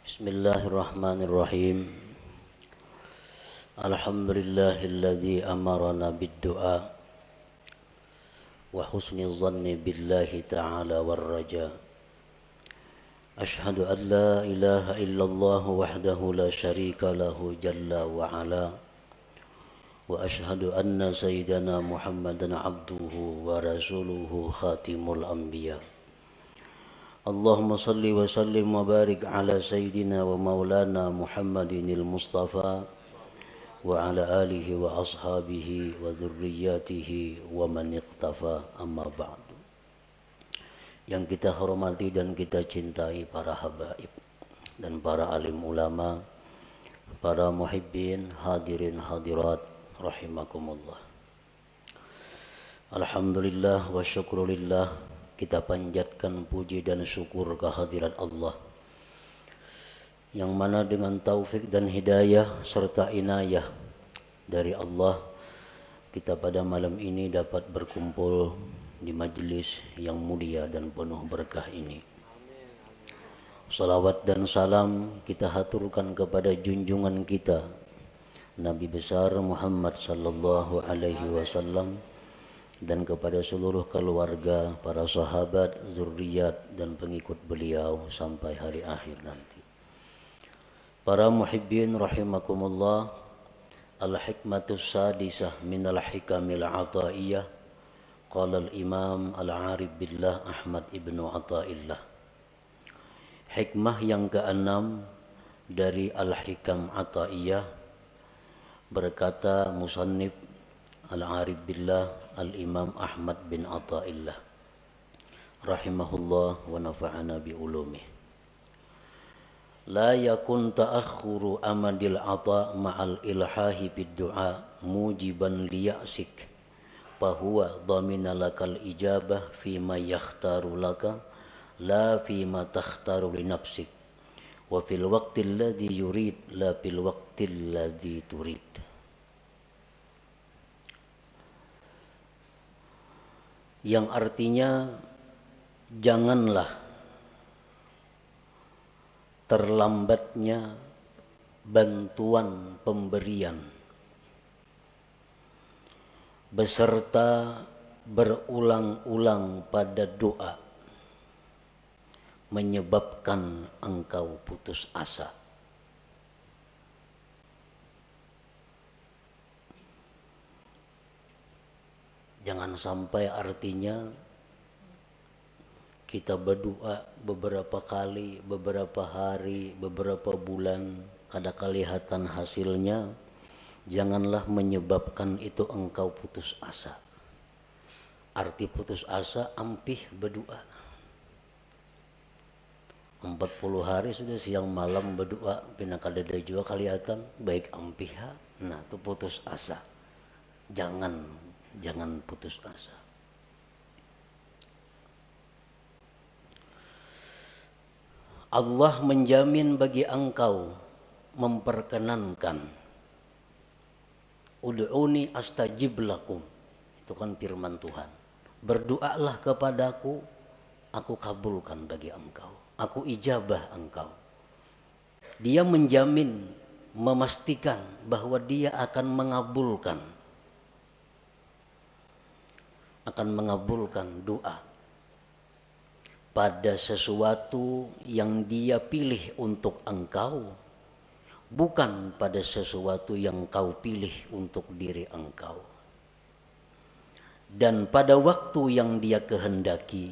Bismillahirrahmanirrahim. Alhamdulillahilladzi amarana bid-du'a wa husni dhanni billahi ta'ala war-raja. Ashhadu an la ilaha illallah wahdahu la syarika lahu jalla wa ala. Wa ashhadu anna sayyidana Muhammadan abduhu wa rasuluhu khatimul anbiya. Allahumma salli wa sallim wa barik ala sayyidina wa maulana Muhammadinil Mustafa wa ala alihi wa ashabihi wa dhurriyyatihi wa man iqtafa, amma ba'du. Yang kita hormati dan kita cintai para habaib dan para alim ulama, para muhibbin, hadirin hadirat rahimakumullah. Alhamdulillah wa syukrulillah, kita panjatkan puji dan syukur kehadirat Allah yang mana dengan taufik dan hidayah serta inayah dari Allah, kita pada malam ini dapat berkumpul di majlis yang mulia dan penuh berkah ini. Salawat dan salam kita haturkan kepada junjungan kita Nabi besar Muhammad sallallahu alaihi wasallam dan kepada seluruh keluarga, para sahabat, zuriat dan pengikut beliau sampai hari akhir nanti. Para muhibbin rahimakumullah, al-hikmatus sadisah minal hikamil ataiyah, qala al-imam al-arif billah Ahmad ibnu Athaillah. Hikmah yang keenam dari al-hikam ataiyah, berkata musannif al-arif billah al-imam Ahmad bin Athaillah rahimahullah wa nafa'ana bi ulumih. La yakun ta'akhuru amadil ata ma'al ilhahi bid du'a mujiban liya'sik fahuwa dhamina lakal ijabah fima yakhtaru laka la fima takhtaru li nafsik wa fil waqtil ladzi yurid la fil waqtil ladzi turid. Yang artinya janganlah terlambatnya bantuan pemberian beserta berulang-ulang pada doa menyebabkan engkau putus asa. Jangan sampai artinya kita berdoa beberapa kali, beberapa hari, beberapa bulan, kada kelihatan hasilnya, janganlah menyebabkan itu engkau putus asa. Arti putus asa, ampih berdoa. 40 hari sudah siang malam berdoa, pina kada ada juga kelihatan, baik ampih. Nah, itu putus asa. Jangan putus asa. Allah menjamin bagi engkau, memperkenankan. Ud'uni astajib lakum. Itu kan firman Tuhan. Berdoalah kepadaku, aku kabulkan bagi engkau. Aku ijabah engkau. Dia menjamin, memastikan bahwa dia akan mengabulkan doa pada sesuatu yang dia pilih untuk engkau, bukan pada sesuatu yang kau pilih untuk diri engkau, dan pada waktu yang dia kehendaki,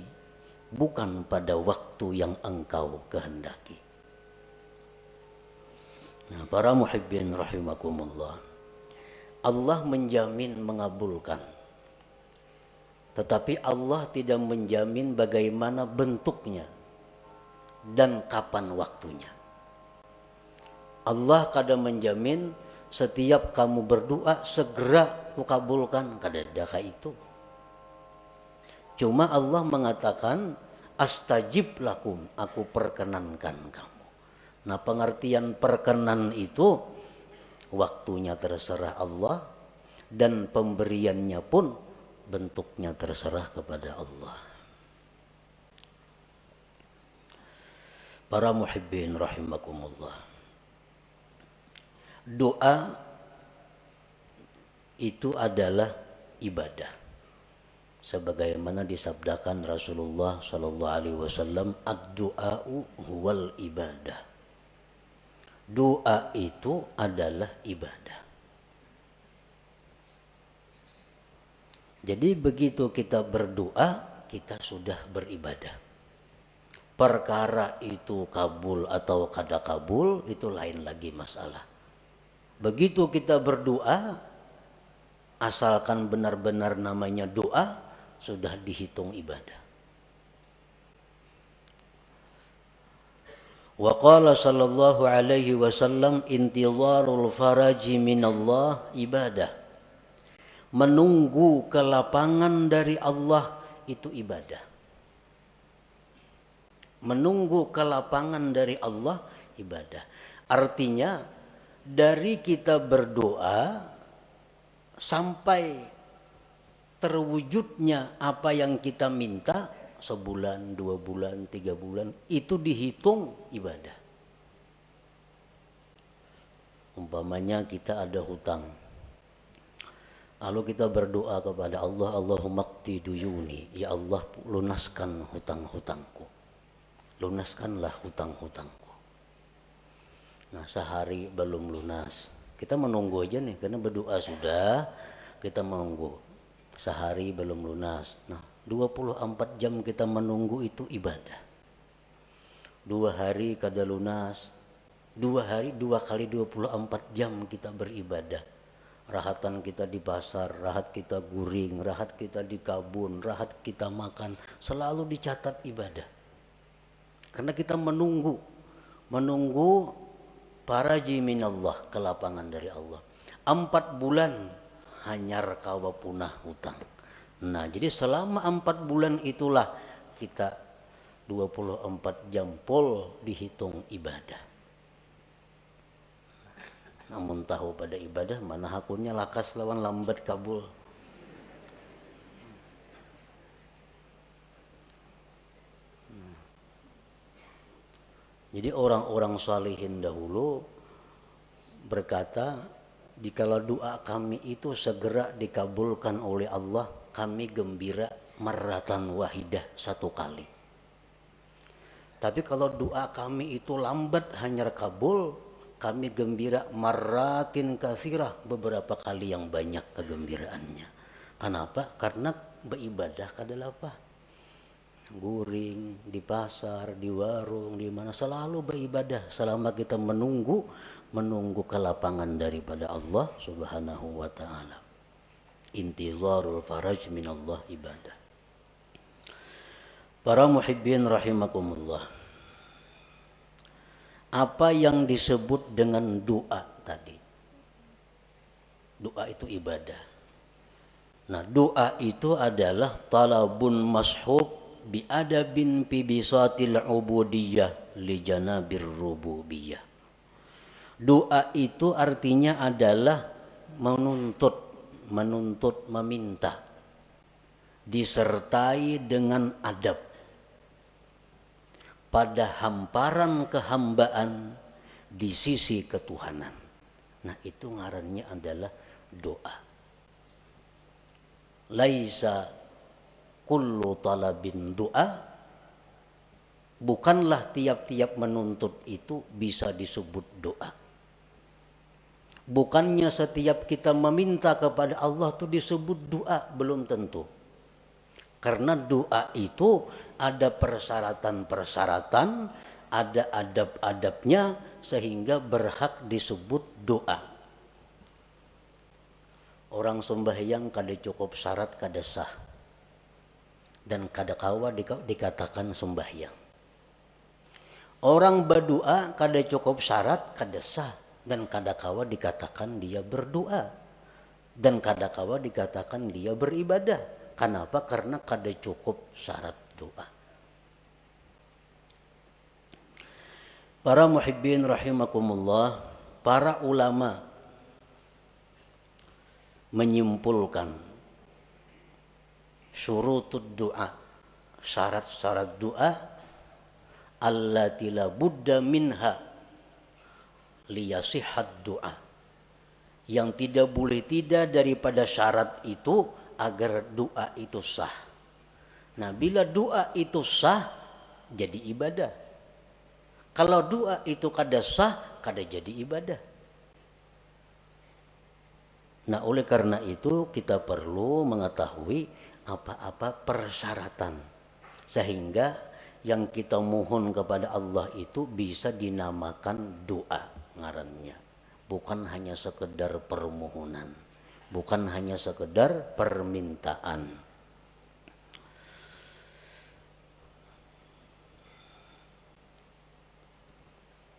bukan pada waktu yang engkau kehendaki. Nah, para muhibbin rahimakumullah, Allah menjamin mengabulkan. Tetapi Allah tidak menjamin bagaimana bentuknya dan kapan waktunya. Allah kadang menjamin setiap kamu berdoa segera kukabulkan, kada ada itu. Cuma Allah mengatakan astajib lakum, aku perkenankan kamu. Nah, pengertian perkenan itu waktunya terserah Allah dan pemberiannya pun bentuknya terserah kepada Allah. Para muhibbin rahimakumullah. Doa itu adalah ibadah. Sebagaimana disabdakan Rasulullah sallallahu alaihi wasallam, ad-du'a'u huwal ibadah. Doa itu adalah ibadah. Jadi begitu kita berdoa, kita sudah beribadah. Perkara itu kabul atau kada kabul itu lain lagi masalah. Begitu kita berdoa, asalkan benar-benar namanya doa, sudah dihitung ibadah. Wa qala sallallahu alaihi wasallam, intizarul faraji minallah ibadah. Menunggu kelapangan dari Allah itu ibadah. Menunggu kelapangan dari Allah ibadah. Artinya dari kita berdoa sampai terwujudnya apa yang kita minta, sebulan, 2 bulan, 3 bulan, itu dihitung ibadah. Umpamanya kita ada hutang, lalu kita berdoa kepada Allah, Allahumma qdi duyuni, ya Allah lunaskan hutang-hutangku, lunaskanlah hutang-hutangku. Nah, sehari belum lunas, kita menunggu aja nih, karena berdoa sudah, kita menunggu. Sehari belum lunas, nah 24 jam kita menunggu itu ibadah. 2 hari kada lunas, 2 hari 2 kali 24 jam kita beribadah. Rahatan kita di pasar, rahat kita guring, rahat kita di kabun, rahat kita makan, selalu dicatat ibadah. Karena kita menunggu faraji minallah, kelapangan dari Allah. 4 bulan hanyar kawa punah hutang. Nah, jadi selama 4 bulan itulah kita 24 jam full dihitung ibadah. Namun tahu pada ibadah mana hakunnya lakas lawan lambat kabul. Jadi orang-orang salihin dahulu berkata, dikala doa kami itu segera dikabulkan oleh Allah, kami gembira marratan wahidah, 1 kali. Tapi kalau doa kami itu lambat hanya kabul, kami gembira marratin katsirah, beberapa kali yang banyak kegembiraannya. Kenapa? Karena beribadah kadalah apa? Guring di pasar, di warung, di mana selalu beribadah selama kita menunggu kelapangan daripada Allah Subhanahu wa taala. Intizarul faraj minallah ibadah. Para muhibbin rahimakumullah. Apa yang disebut dengan doa tadi? Doa itu ibadah. Nah, doa itu adalah talabun mashub biadabin fi bisatil ubudiyah li janabir rububiyah. Doa itu artinya adalah menuntut, meminta, disertai dengan adab pada hamparan kehambaan di sisi ketuhanan. Nah, itu ngarannya adalah doa. Laisa kullu talabin doa, bukanlah tiap-tiap menuntut itu bisa disebut doa. Bukannya setiap kita meminta kepada Allah itu disebut doa, belum tentu. Karena doa itu ada persyaratan-persyaratan, ada adab-adabnya sehingga berhak disebut doa. Orang sembahyang kada cukup syarat kada sah, dan kada kawa dikatakan sembahyang. Orang berdoa kada cukup syarat kada sah, dan kada kawa dikatakan dia berdoa, dan kada kawa dikatakan dia beribadah. Kenapa? Karena kada cukup syarat doa. Para muhibbin rahimakumullah, para ulama menyimpulkan syurutud doa, syarat-syarat doa allati la budda minha liyasihhat du'a, yang tidak boleh tidak daripada syarat itu agar doa itu sah. Nah, bila doa itu sah jadi ibadah. Kalau doa itu kada sah kada jadi ibadah. Nah, oleh karena itu kita perlu mengetahui apa-apa persyaratan sehingga yang kita mohon kepada Allah itu bisa dinamakan doa ngarannya, bukan hanya sekedar permohonan, bukan hanya sekedar permintaan.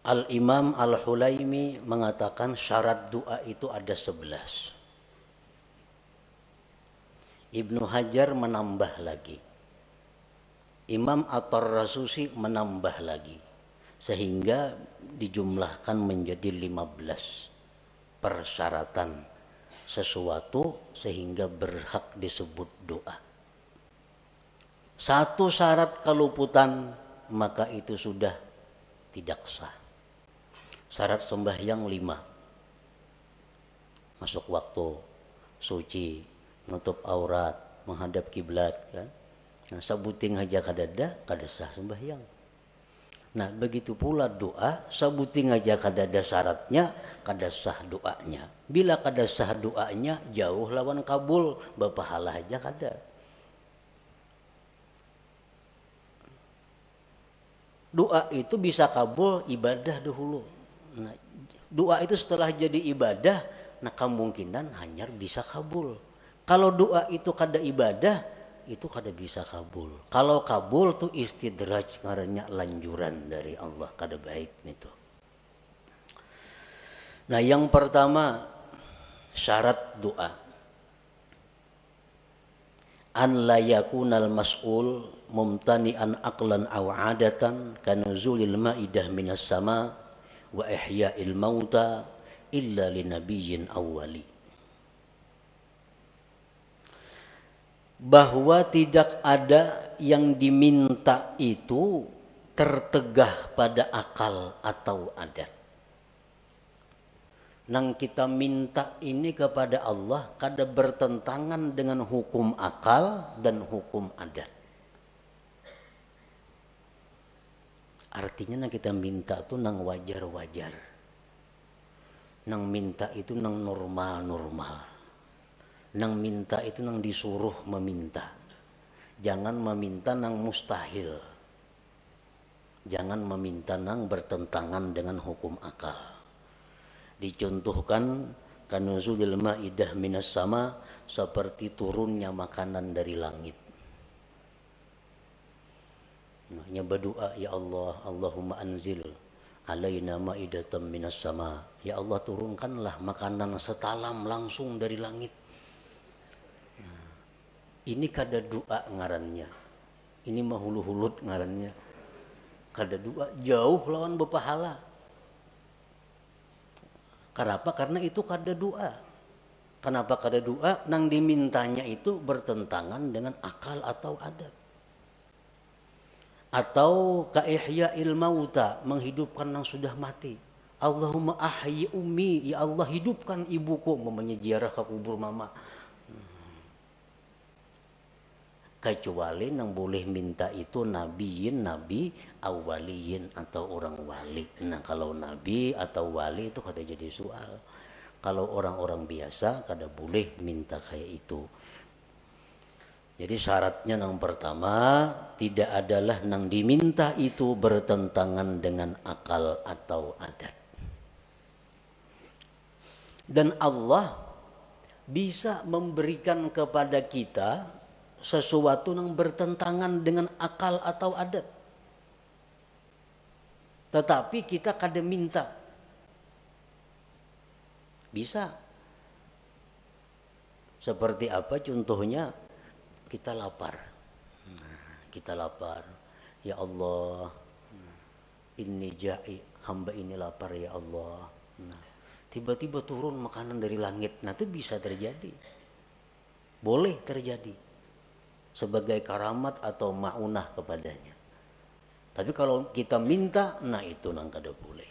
Al-Imam Al-Hulaimi mengatakan syarat doa itu ada 11. Ibnu Hajar menambah lagi, Imam At-Tarrasusi menambah lagi, sehingga dijumlahkan menjadi 15 persyaratan sesuatu sehingga berhak disebut doa. Satu syarat keluputan maka itu sudah tidak sah. Syarat sembahyang 5. Masuk waktu, suci, nutup aurat, menghadap kiblat kan. Nah, sabuting aja kadada kada sah sembahyang. Nah, begitu pula doa, sabuting aja kadada syaratnya kada sah doanya. Bila kada sah doanya jauh lawan kabul, bapahala aja kada. Doa itu bisa kabul ibadah dahulu. Nah, doa itu setelah jadi ibadah, nah kemungkinan hanya bisa kabul. Kalau doa itu kada ibadah, itu kada bisa kabul. Kalau kabul tuh istidraj, ngarannya lanjuran dari Allah, kada baik itu. Nah, yang pertama syarat doa, an la yakunal mas'ul mumtani'an aqlan aw 'adatan kanuzulil ma'idah minas sama wa ihya'il mauta illa linabiyyin awwali. Bahwa tidak ada yang diminta itu tertegah pada akal atau adat. Nang kita minta ini kepada Allah kada bertentangan dengan hukum akal dan hukum adat. Artinya nang kita minta itu nang wajar-wajar. Nang minta itu nang normal-normal. Nang minta itu nang disuruh meminta. Jangan meminta nang mustahil. Jangan meminta nang bertentangan dengan hukum akal. Dicontohkan kanuzulil ma'idah minas sama, seperti turunnya makanan dari langit. Nah, berdoa, ya Allah, Allahumma anzil alaina ma'idatan minas sama. Ya Allah, turunkanlah makanan setalam langsung dari langit. Ini kada doa ngarannya. Ini mahulu-hulut ngarannya. Kada doa, jauh lawan bepahala. Kenapa? Karena itu kada doa. Kenapa kada doa? Nang dimintanya itu bertentangan dengan akal atau adat. Atau ka ihya'il mauta, menghidupkan yang sudah mati. Allahumma ahyi ummi, ya Allah hidupkan ibuku, mamanya ziarah ke kubur mama. Kecuali yang boleh minta itu nabiyin, nabi, awaliyin atau orang wali. Nah, kalau nabi atau wali itu kada jadi soal. Kalau orang-orang biasa kada boleh minta kayak itu. Jadi syaratnya yang pertama, tidak adalah yang diminta itu bertentangan dengan akal atau adat. Dan Allah bisa memberikan kepada kita sesuatu yang bertentangan dengan akal atau adat. Tetapi kita kada minta. Bisa. Seperti apa contohnya? Kita lapar. Kita lapar. Ya Allah, inni ja'i, hamba ini lapar ya Allah. Tiba-tiba turun makanan dari langit. Nah, itu bisa terjadi. Boleh terjadi. Sebagai karamat atau ma'unah kepadanya. Tapi kalau kita minta, nah itu nang kada boleh.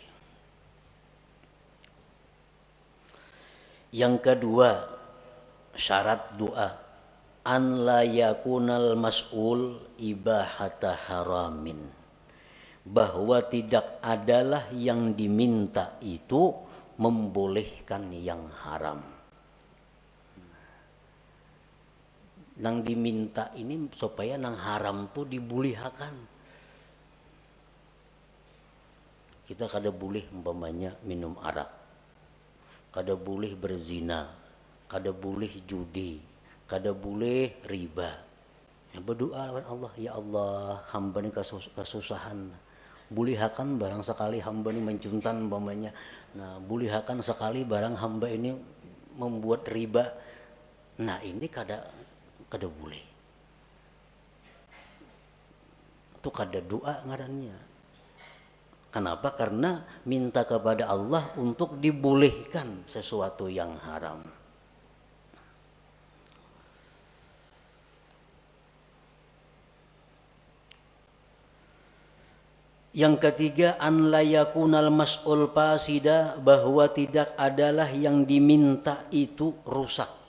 Yang kedua, syarat doa, an la yakunal mas'ul ibahata haramin, bahwa tidak adalah yang diminta itu membolehkan yang haram. Nang diminta ini supaya nang haram tuh dibulihakan. Kita kada boleh umpamanya minum arak, kada boleh berzina, kada boleh judi, kada boleh riba. Ya, berdoa kepada Allah, ya Allah, hamba ini kesusahan. Bulihakan barang sekali hamba ini mencuntan umpamanya. Nah, bulihakan sekali barang hamba ini membuat riba. Nah, ini kada boleh. Itu kada doa ngarannya. Kenapa? Karena minta kepada Allah untuk dibolehkan sesuatu yang haram. Yang ketiga, an la yakunal mas'ul fasida, bahwa tidak adalah yang diminta itu rusak.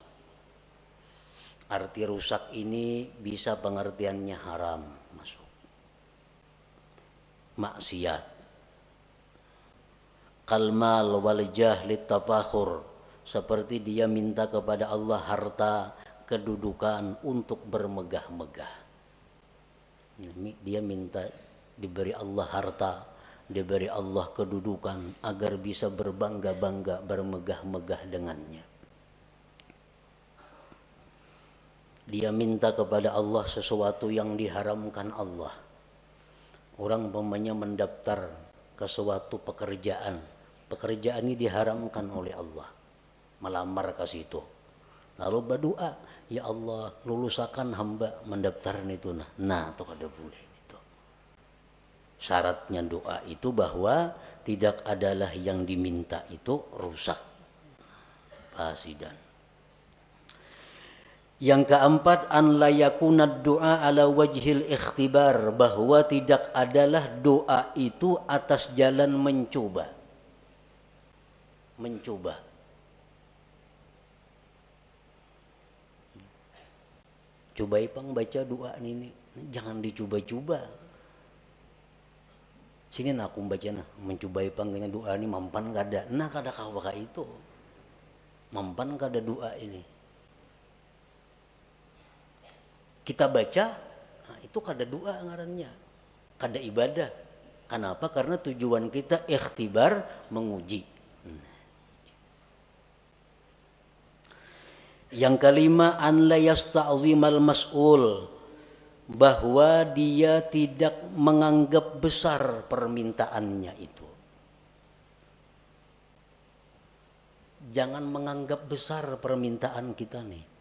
Arti rusak ini bisa pengertiannya haram, masuk maksiat, kalmal wal jahlit tafakhur, seperti dia minta kepada Allah harta, kedudukan untuk bermegah-megah. Dia minta diberi Allah harta, diberi Allah kedudukan agar bisa berbangga-bangga, bermegah-megah dengannya. Dia minta kepada Allah sesuatu yang diharamkan Allah. Orang umpamanya mendaftar ke suatu pekerjaan, pekerjaan ini diharamkan oleh Allah, melamar ke situ. Lalu berdoa, ya Allah, lulusakan hamba mendaftar itu. Nah, itu kada boleh itu. Syaratnya doa itu bahwa tidak adalah yang diminta itu rusak, fasidan. Yang keempat, an la yakuna doa ala wajhil ikhtibar, bahwa tidak adalah doa itu atas jalan mencoba. Mencoba. Coba ipang baca doa ini, jangan dicoba-coba. Sini aku baca nah, mencoba ipang kena doa ini mampan kada. Nah kada kawa itu. Mampan kada doa ini. Kita baca, nah itu kada doa ngarannya, kada ibadah. Kenapa? Karena tujuan kita ikhtibar, menguji. Yang kelima, an la yasta'zimal mas'ul, bahwa dia tidak menganggap besar permintaannya itu. Jangan menganggap besar permintaan kita nih.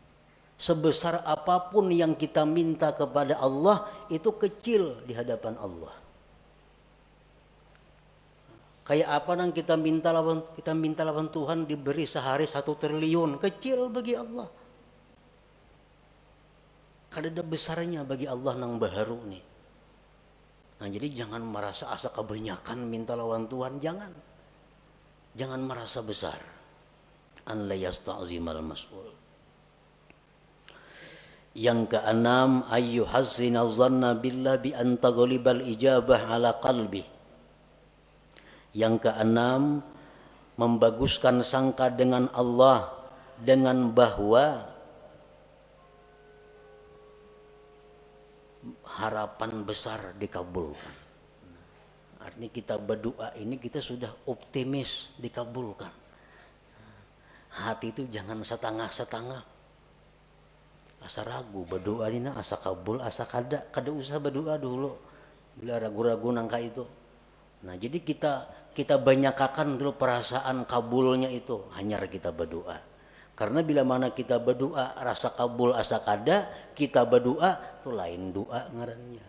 Sebesar apapun yang kita minta kepada Allah itu kecil di hadapan Allah. Kayak apa nang kita minta lawan Tuhan diberi sehari 1 triliun, kecil bagi Allah. Kada ada besarnya bagi Allah nang baharu nih. Nah, jadi jangan merasa asa kebanyakan minta lawan Tuhan, jangan. Jangan merasa besar. An la yasta'zimal mas'ul. Yang keenam, ayyuhazzina dhanna billah bi an taghlibal ijabah ala qalbi. Yang keenam, membaguskan sangka dengan Allah dengan bahwa harapan besar dikabulkan. Artinya kita berdoa ini kita sudah optimis dikabulkan. Hati itu jangan setengah-setengah. Asa ragu berdoa ini asa kabul asa kada usah berdoa dulu bila ragu-ragu nangka itu. Nah, jadi kita banyakakan dulu perasaan kabulnya itu, hanya kita berdoa. Karena bila mana kita berdoa rasa kabul asa kada, kita berdoa itu lain doa ngarannya,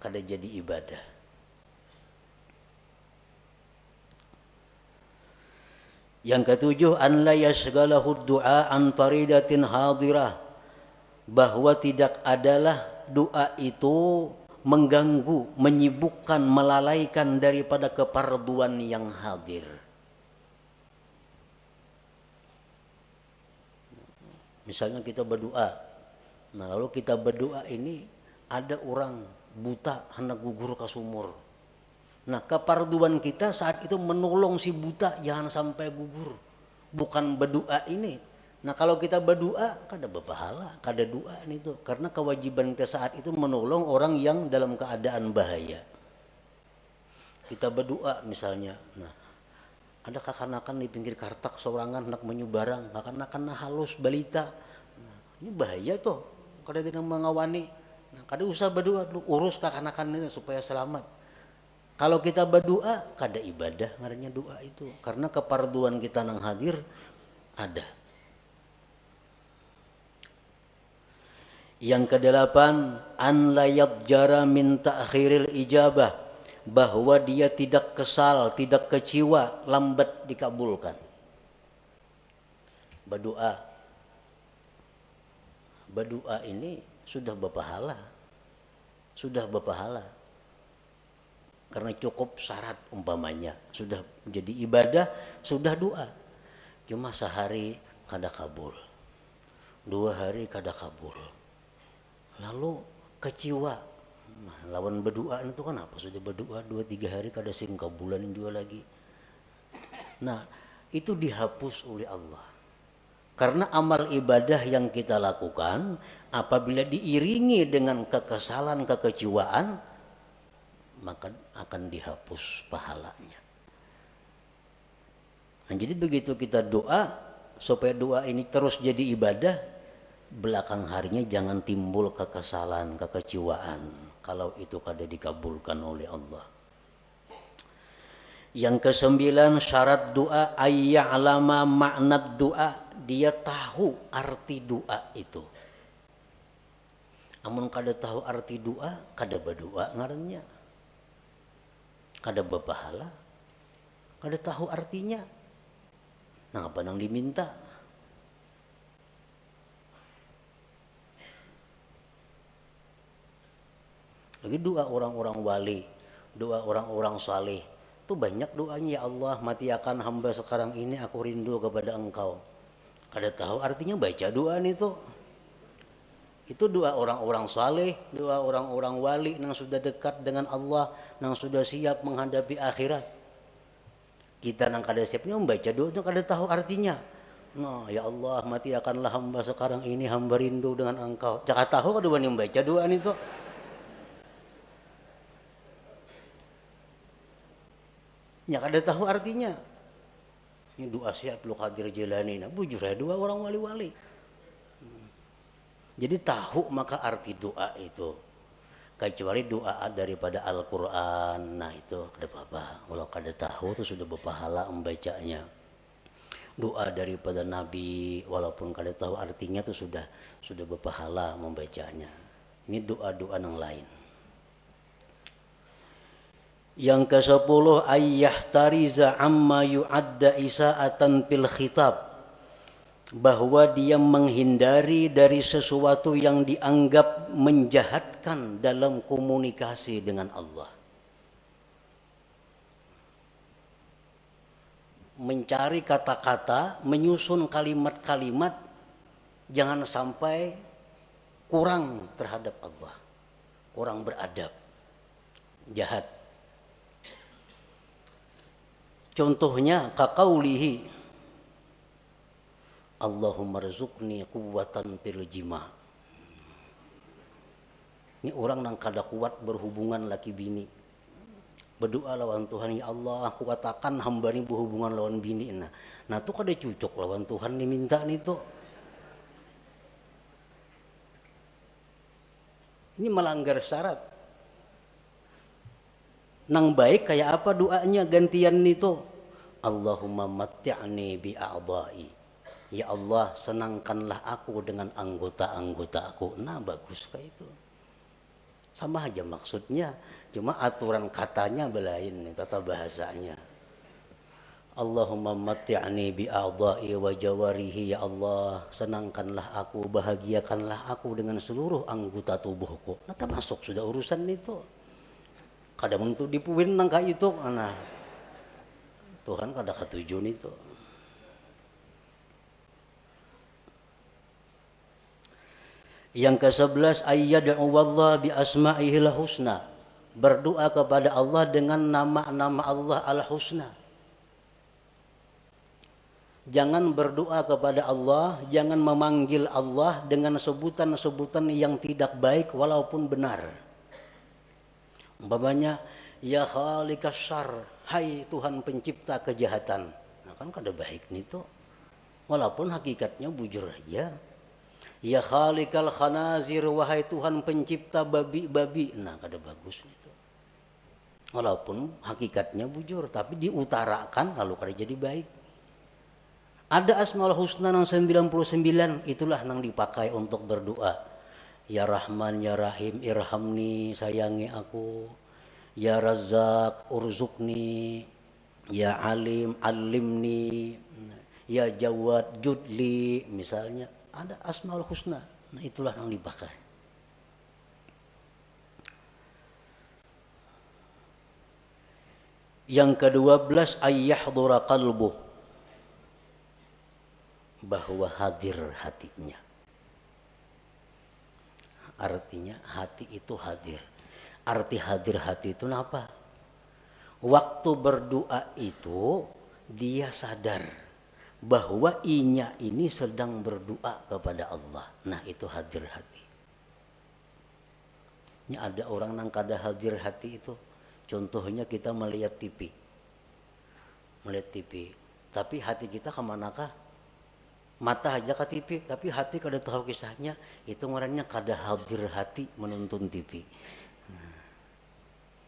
kada jadi ibadah. Yang ketujuh, an la yashghalahu du'a an faridatin hadirah, bahwa tidak adalah doa itu mengganggu, menyibukkan, melalaikan daripada keparduan yang hadir. Misalnya kita berdoa, nah lalu kita berdoa ini ada orang buta hendak gugur ke sumur. Nah keparduan kita saat itu menolong si buta jangan sampai gugur, bukan berdoa ini. Nah kalau kita berdoa kada berpahala, kada doa itu, karena kewajiban kita saat itu menolong orang yang dalam keadaan bahaya. Kita berdoa misalnya, nah ada kakanakan di pinggir kartak sorangan hendak menyubarang, kakanakan halus balita, nah, ini bahaya tuh, kada tidak mengawani. Nah kada usah berdoa dulu, urus kakanakan ini supaya selamat. Kalau kita berdoa kada ibadah ngarannya doa itu, karena keparduan kita nang hadir ada. Yang kedelapan, an la yadjara min ta'khiril ijabah, bahwa dia tidak kesal, tidak kecewa lambat dikabulkan. Berdoa ini sudah berpahala. Karena cukup syarat umpamanya, sudah menjadi ibadah, sudah doa. Cuma sehari kada kabul, 2 hari kada kabul, lalu kecewa. Nah, lawan berdoa itu kan apa? Sudah berdoa 2-3 hari kada sing kabulan juga lagi. Nah, itu dihapus oleh Allah. Karena amal ibadah yang kita lakukan apabila diiringi dengan kekesalan, kekecewaan, maka akan dihapus pahalanya. Nah, jadi begitu kita doa, supaya doa ini terus jadi ibadah, belakang harinya jangan timbul kekesalan, kekecewaan kalau itu kada dikabulkan oleh Allah. Yang ke-9, syarat doa ayya'lama makna doa, dia tahu arti doa itu. Amun kada tahu arti doa, kada berdoa ngarannya, kada berpahala, kada tahu artinya. Nah apa nang diminta? Lagi doa orang-orang wali, doa orang-orang saleh, itu banyak doanya. Ya Allah, mati akan hamba sekarang ini, aku rindu kepada Engkau. Kada tahu artinya baca doa itu. Itu doa orang-orang saleh, doa orang-orang wali yang sudah dekat dengan Allah, yang sudah siap menghadapi akhirat. Kita nang kada siapnya membaca doa itu kada tahu artinya. Nah, ya Allah, mati akanlah hamba sekarang ini, hamba rindu dengan Engkau. Jangan tahu kada wani membaca doa itu. Ya kada tahu artinya. Ini doa siap lu Qadir Jilani. Nah, bujur ya doa orang wali-wali. Jadi tahu maka arti doa itu. Kecuali doa daripada Al-Quran, nah itu kada apa-apa. Kalau kada tahu itu sudah berpahala membacanya. Doa daripada Nabi, walaupun kada tahu artinya itu sudah berpahala membacanya. Ini doa-doa yang lain. Yang ke-10, ayyahtariza amma yu'adda isa'atan fil khitab, bahwa dia menghindari dari sesuatu yang dianggap menjahatkan dalam komunikasi dengan Allah. Mencari kata-kata, menyusun kalimat-kalimat, jangan sampai kurang terhadap Allah, kurang beradab, jahat. Contohnya kaqaulihi Allahumma rzuqni quwwatan fil jima'. Ini orang yang kada kuat berhubungan laki bini. Berdoa lawan Tuhan, ya Allah kuatakan hamba ini berhubungan lawan bini. Nah itu kada cocok lawan Tuhan diminta itu. Ini melanggar syarat. Nang baik kayak apa doanya gantian itu? Allahumma matti'ni bi a'dha'i. Ya Allah, senangkanlah aku dengan anggota-anggotaku. Nah bagus kayak itu. Sama aja maksudnya, cuma aturan katanya belain, tata bahasanya. Allahumma matti'ni bi'a'dha'i wa jawarihi, ya Allah, senangkanlah aku, bahagiakanlah aku dengan seluruh anggota tubuhku. Nah, termasuk sudah urusan itu. Kadang untuk dipuin nang kayak itu, nah Tuhan kada katujuan itu. Yang ke-11, ayyad'u wallah bi asma'ihil husna. Berdoa kepada Allah dengan nama-nama Allah al-husna. Jangan berdoa kepada Allah, jangan memanggil Allah dengan sebutan-sebutan yang tidak baik walaupun benar. Umpamanya, ya khaliqas syarr, hai Tuhan pencipta kejahatan. Nah kan kada baik nih tuh. Walaupun hakikatnya bujur aja. Ya khaliqal khanazir, wahai Tuhan pencipta babi-babi. Nah kada bagus itu. Walaupun hakikatnya bujur, tapi diutarakan lalu kada jadi baik. Ada Asmaul Husna yang 99, itulah yang dipakai untuk berdoa. Ya Rahman, Ya Rahim, irhamni, sayangi aku. Ya Razzaq, urzukni. Ya Alim, alimni. Ya Jawad, judli. Misalnya ada Asmaul Husna. Nah itulah yang dipakai. Yang ke-12, ayyahdura qalbuh, bahwa hadir hatinya. Artinya hati itu hadir. Arti hadir hati itu apa? Waktu berdoa itu dia sadar bahwa inya ini sedang berdoa kepada Allah. Nah itu hadir hati. Ini ada orang yang kada hadir hati itu. Contohnya kita melihat TV. Melihat TV. Tapi hati kita kemanakah? Mata aja ke TV, tapi hati kada tahu kisahnya. Itu ngarannya kada hadir hati menonton TV.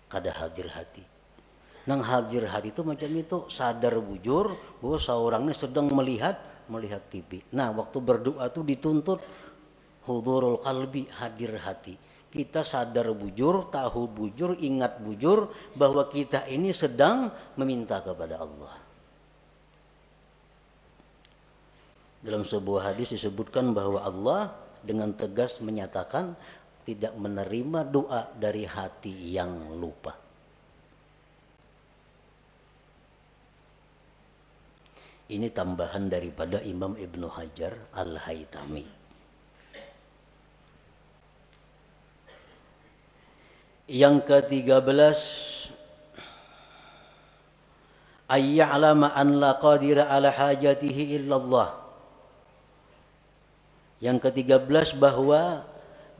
Kada hadir hati. Nang hadir hati itu macam itu, sadar bujur bahwa seorangnya sedang melihat TV. Nah, waktu berdoa itu dituntut hudurul qalbi, hadir hati. Kita sadar bujur, tahu bujur, ingat bujur bahwa kita ini sedang meminta kepada Allah. Dalam sebuah hadis disebutkan bahwa Allah dengan tegas menyatakan tidak menerima doa dari hati yang lupa. Ini tambahan daripada Imam Ibnu Hajar Al-Haytami. Yang ke-13, ayya'lama an la qadira ala hajatihi illallah. Yang ke-13, bahwa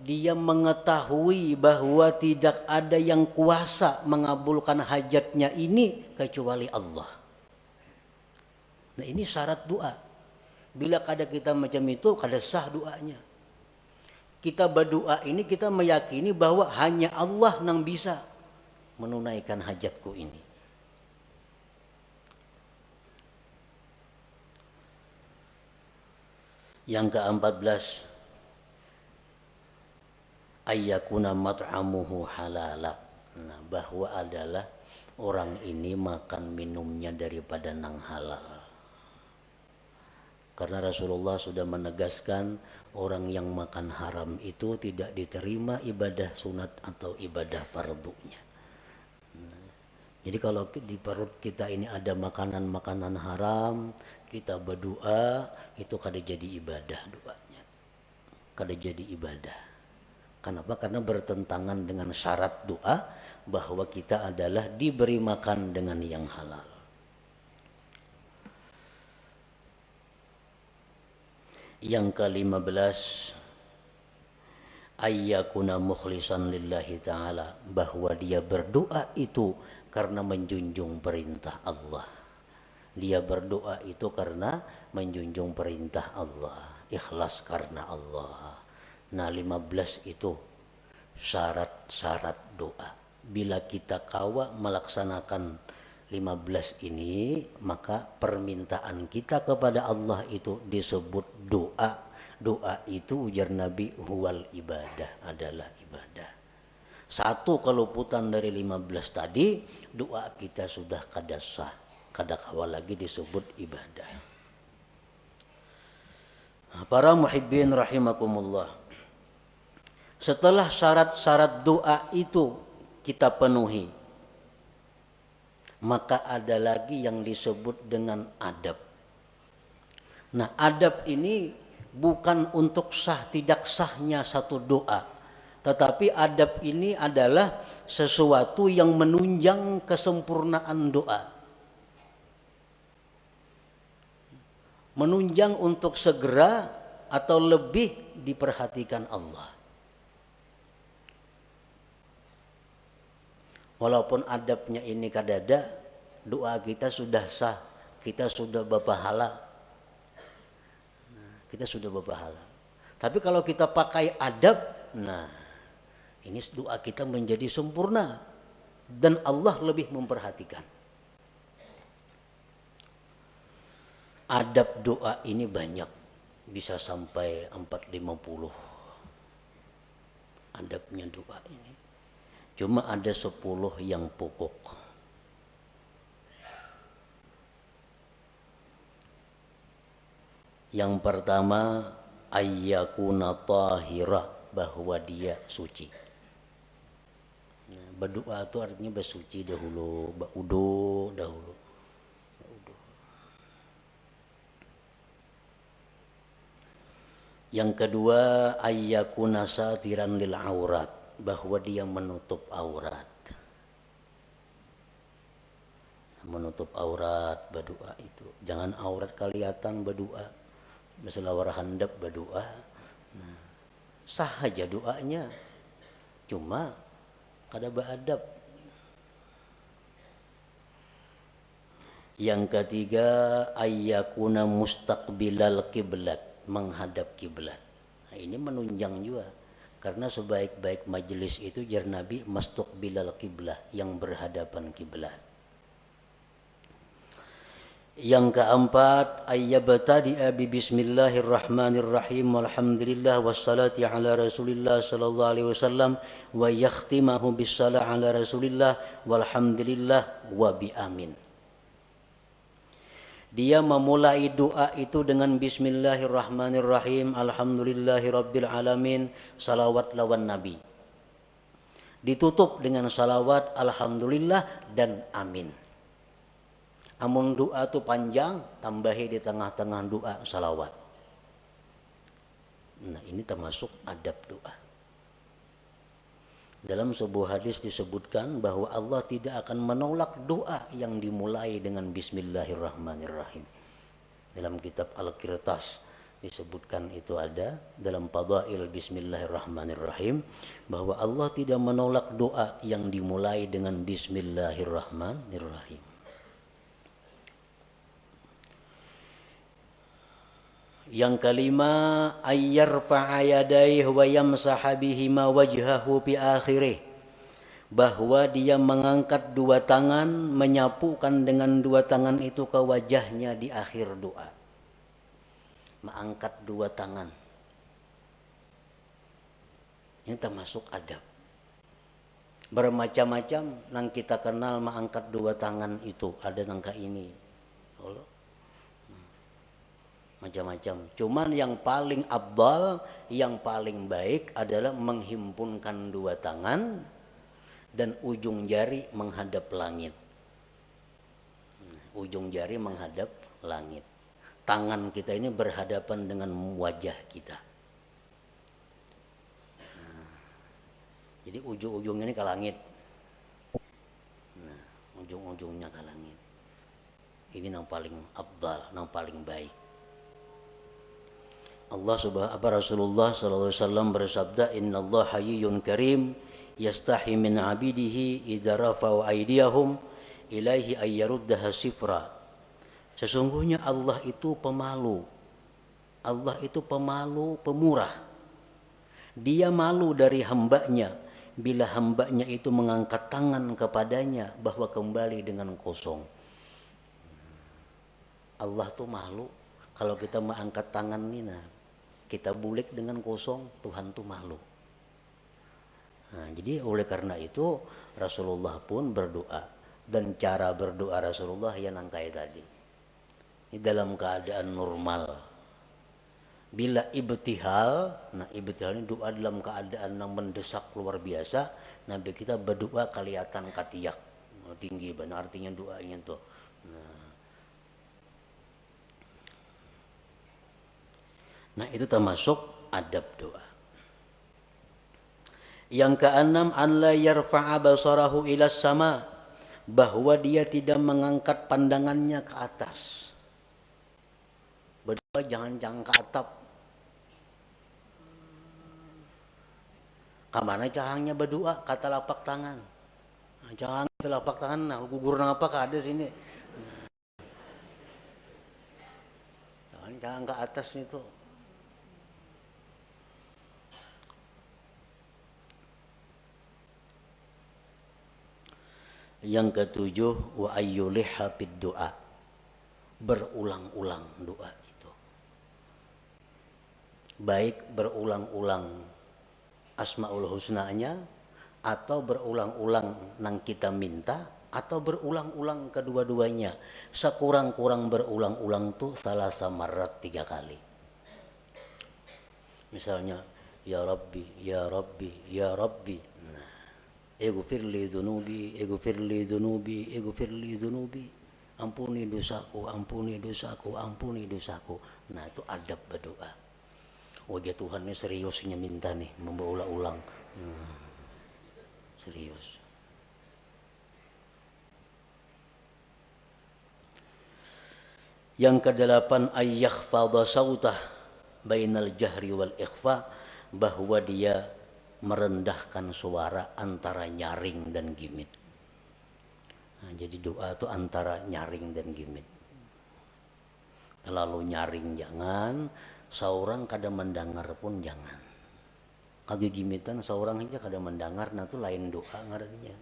dia mengetahui bahwa tidak ada yang kuasa mengabulkan hajatnya ini kecuali Allah. Nah ini syarat doa. Bila kada kita macam itu, kada sah doanya. Kita berdoa ini kita meyakini bahwa hanya Allah yang bisa menunaikan hajatku ini. Yang ke-14, ayyakuna mat'amuhu halala. Nah, bahwa adalah orang ini makan minumnya daripada nang halal. Karena Rasulullah sudah menegaskan orang yang makan haram itu tidak diterima ibadah sunat atau ibadah fardunya. Jadi kalau di perut kita ini ada makanan-makanan haram, kita berdoa, itu kada jadi ibadah doanya. Kada jadi ibadah. Kenapa? Karena bertentangan dengan syarat doa bahwa kita adalah diberi makan dengan yang halal. Yang ke-15, ayyakuna mukhlisan lillahi ta'ala, bahwa dia berdoa itu karena menjunjung perintah Allah. Dia berdoa itu karena menjunjung perintah Allah, ikhlas karena Allah. Nah 15 itu syarat-syarat doa. Bila kita kawa melaksanakan 15 ini, maka permintaan kita kepada Allah itu disebut doa. Doa itu ujar Nabi huwal ibadah, adalah ibadah. Satu keluputan dari 15 tadi, doa kita sudah kada sah, kada kawal lagi disebut ibadah. Para muhibbin rahimakumullah. Setelah syarat-syarat doa itu kita penuhi, maka ada lagi yang disebut dengan adab. Nah, adab ini bukan untuk sah tidak sahnya satu doa, tetapi adab ini adalah sesuatu yang menunjang kesempurnaan doa. Menunjang untuk segera atau lebih diperhatikan Allah. Walaupun adabnya ini kadada, doa kita sudah sah, kita sudah berpahala. Kita sudah berpahala. Tapi kalau kita pakai adab, nah ini doa kita menjadi sempurna dan Allah lebih memperhatikan. Adab doa ini banyak, bisa sampai 450 adabnya doa ini. Cuma ada 10 yang pokok. Yang pertama, ayyakuna tahira, bahwa dia suci. Nah, berdoa itu artinya bersuci dahulu, berudu dahulu. Yang kedua, ayyakuna satiran lil aurat, bahwa dia menutup aurat. Menutup aurat berdoa itu. Jangan aurat kelihatan berdoa. Masalah war handap berdoa. Nah, sah aja doanya. Cuma kada beradab. Yang ketiga, ayyakuna mustaqbilal kiblat, menghadap kiblat. Nah, ini menunjang juga karena sebaik-baik majelis itu jar Nabi mustaqbilal kiblah, yang berhadapan kiblat. Yang keempat, ayyabtadi'a bi bismillahirrahmanirrahim walhamdulillah wassalati ala rasulillah sallallahu alaihi wasallam wa yakhtimahu bissalah ala rasulillah walhamdulillah wa bi amin. Dia memulai doa itu dengan bismillahirrahmanirrahim, alhamdulillahirabbil alamin, salawat lawan nabi. Ditutup dengan salawat, alhamdulillah dan amin. Amun doa itu panjang, tambahi di tengah-tengah doa salawat. Nah, ini termasuk adab doa. Dalam sebuah hadis disebutkan bahwa Allah tidak akan menolak doa yang dimulai dengan bismillahirrahmanirrahim. Dalam kitab Al-Qirtas disebutkan itu ada dalam Fadail bismillahirrahmanirrahim bahwa Allah tidak menolak doa yang dimulai dengan bismillahirrahmanirrahim. Yang kelima, ayyarfa'a yadayhi wa yamsaha bihima wajhahu bi akhirih, bahwa dia mengangkat dua tangan, menyapukan dengan dua tangan itu ke wajahnya di akhir doa. Mengangkat dua tangan. Ini termasuk adab. Bermacam-macam nang kita kenal mengangkat dua tangan itu, ada nangka ini. Allah. Macam-macam. Cuman yang paling afdal, yang paling baik adalah menghimpunkan dua tangan dan ujung jari menghadap langit. Ujung jari menghadap langit. Tangan kita ini berhadapan dengan wajah kita. Jadi ujung-ujungnya ini ke langit. Nah, ujung-ujungnya ke langit. Ini yang paling afdal, yang paling baik. Rasulullah sallallahu alaihi wasallam bersabda, "Innallaha hayyun karim yastahi min 'abidihi idza rafa'u aydiyahum ilaihi ay yaruddaha sifra." Sesungguhnya Allah itu pemalu. Allah itu pemalu, pemurah. Dia malu dari hambanya bila hambanya itu mengangkat tangan kepadanya bahwa kembali dengan kosong. Allah tuh malu kalau kita mengangkat tangan ini, nah, kita bulik dengan kosong, Tuhan tuh malu. Nah, jadi oleh karena itu Rasulullah pun berdoa, dan cara berdoa Rasulullah yang kayak tadi. Ini dalam keadaan normal. Bila ibtihal, nah ibtihal ini doa dalam keadaan yang mendesak luar biasa, Nabi kita berdoa kelihatan katiak tinggi, benar artinya doanya tuh. Nah itu termasuk adab doa. Yang keenam, an la yarfa'a basarahu ila sama, bahwa dia tidak mengangkat pandangannya ke atas. Berdoa jangan ke atap. Kamana cahangnya berdoa kata lapak tangan. Nah, cahang telapak tangan, nah gugur apa ka ada sini. Jangan ke atas itu. Yang ketujuh, wa ayyuliha fid doa, berulang-ulang doa itu. Baik berulang-ulang asmaul husnanya, atau berulang-ulang nang kita minta, atau berulang-ulang kedua-duanya. Sekurang-kurang berulang-ulang tuh salah samarat 3 kali. Misalnya ya Rabbi, ya Rabbi, ya Rabbi. Ighfir li dzunubi, ighfir li dzunubi, ighfir li dzunubi. Ampuni dosaku, ampuni dosaku, ampuni dosaku. Nah, itu adab berdoa. Oh, dia Tuhan ini seriusnya minta nih, memberulang-ulang. Serius. Yang kedelapan, ayyakhfadha sautah bainal jahri wal ikhfa, bahwa dia merendahkan suara antara nyaring dan gimit. Nah, jadi doa itu antara nyaring dan gimit. Terlalu nyaring jangan, seorang kada mendengar pun jangan. Kagi gimitan seorang aja kada mendengar, nah itu lain doa ngarannya.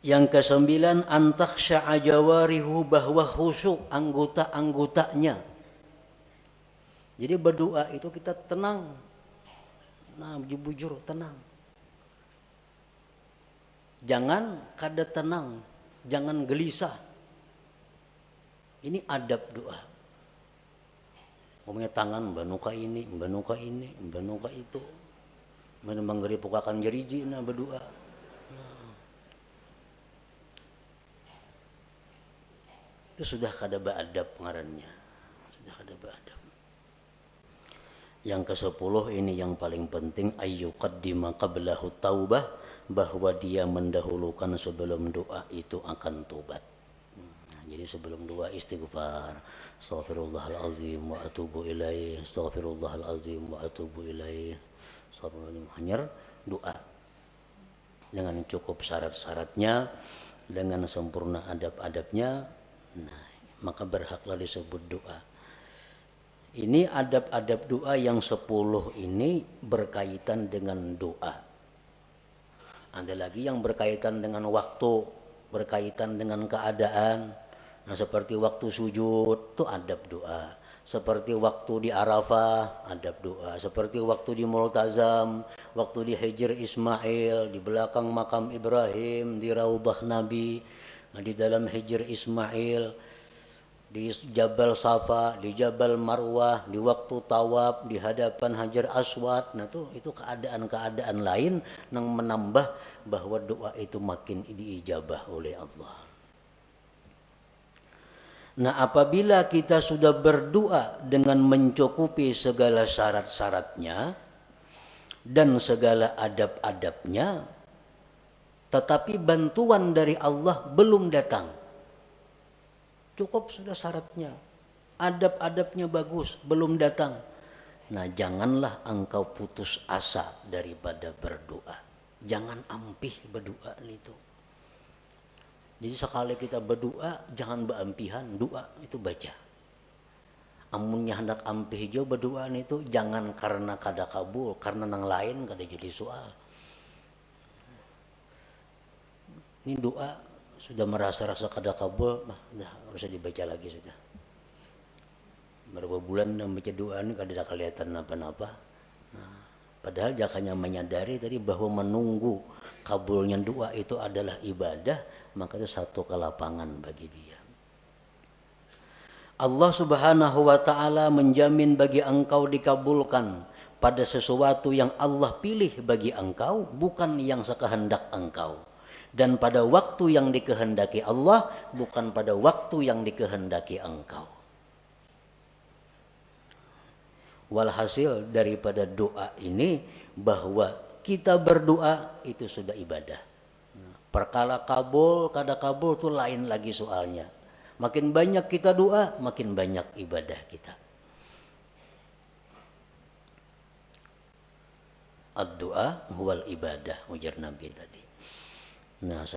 Yang kesembilan, antakhsha'a jawarihu, bahwa khusyuk anggota-anggotanya. Jadi berdoa itu kita tenang. Nah, bujur tenang. Jangan kada tenang, jangan gelisah. Ini adab doa. Umumnya tangan banuka ini, banuka itu. Mana menggeripukakan jeriji nah berdoa. Itu sudah kada beadab ngarannya. Sudah kada beadab. Yang ke-10 ini yang paling penting, ayyuqaddima qablahu taubah, bahwa dia mendahulukan sebelum doa itu akan tobat. Nah, jadi sebelum doa istighfar, astaghfirullahalazim wa atubu ilaih, astaghfirullahalazim wa atubu ilaih. Hanya doa dengan cukup syarat-syaratnya, dengan sempurna adab-adabnya, nah, maka berhaklah disebut doa. Ini adab-adab doa yang 10 ini berkaitan dengan doa. Ada lagi yang berkaitan dengan waktu, berkaitan dengan keadaan. Nah, seperti waktu sujud itu adab doa. Seperti waktu di Arafah adab doa. Seperti waktu di Multazam, waktu di Hijr Ismail, di belakang makam Ibrahim, di Raudhah Nabi, di dalam Hijr Ismail, di Jabal Safa, di Jabal Marwah, di waktu tawaf, di hadapan Hajar Aswad. Nah itu keadaan-keadaan lain yang menambah bahwa doa itu makin diijabah oleh Allah. Nah, apabila kita sudah berdoa dengan mencukupi segala syarat-syaratnya dan segala adab-adabnya, tetapi bantuan dari Allah belum datang, cukup sudah syaratnya, adab-adabnya bagus, belum datang. Nah, janganlah engkau putus asa daripada berdoa. Jangan ampih berdoa itu. Jadi sekali kita berdoa, jangan beampihan, doa itu baca. Amunnya hendak ampih jo berdoa itu, jangan karena kada kabul, karena nang lain kada jadi soal. Ini doa sudah merasa-rasa kada kabul, dah harus dibaca lagi sudah. Berapa bulan membaca doa ini kada ada kelihatan apa-apa. Nah, Padahal dia hanya menyadari tadi bahwa menunggu kabulnya doa itu adalah ibadah, maka itu satu kelapangan bagi dia. Allah Subhanahu wa taala menjamin bagi engkau dikabulkan pada sesuatu yang Allah pilih bagi engkau, bukan yang sekehendak engkau. Dan pada waktu yang dikehendaki Allah, bukan pada waktu yang dikehendaki engkau. Walhasil daripada doa ini, bahwa kita berdoa itu sudah ibadah. Perkara kabul, kada kabul itu lain lagi soalnya. Makin banyak kita doa, makin banyak ibadah kita. Ad-doa huwal ibadah, ujar Nabi tadi. Nah,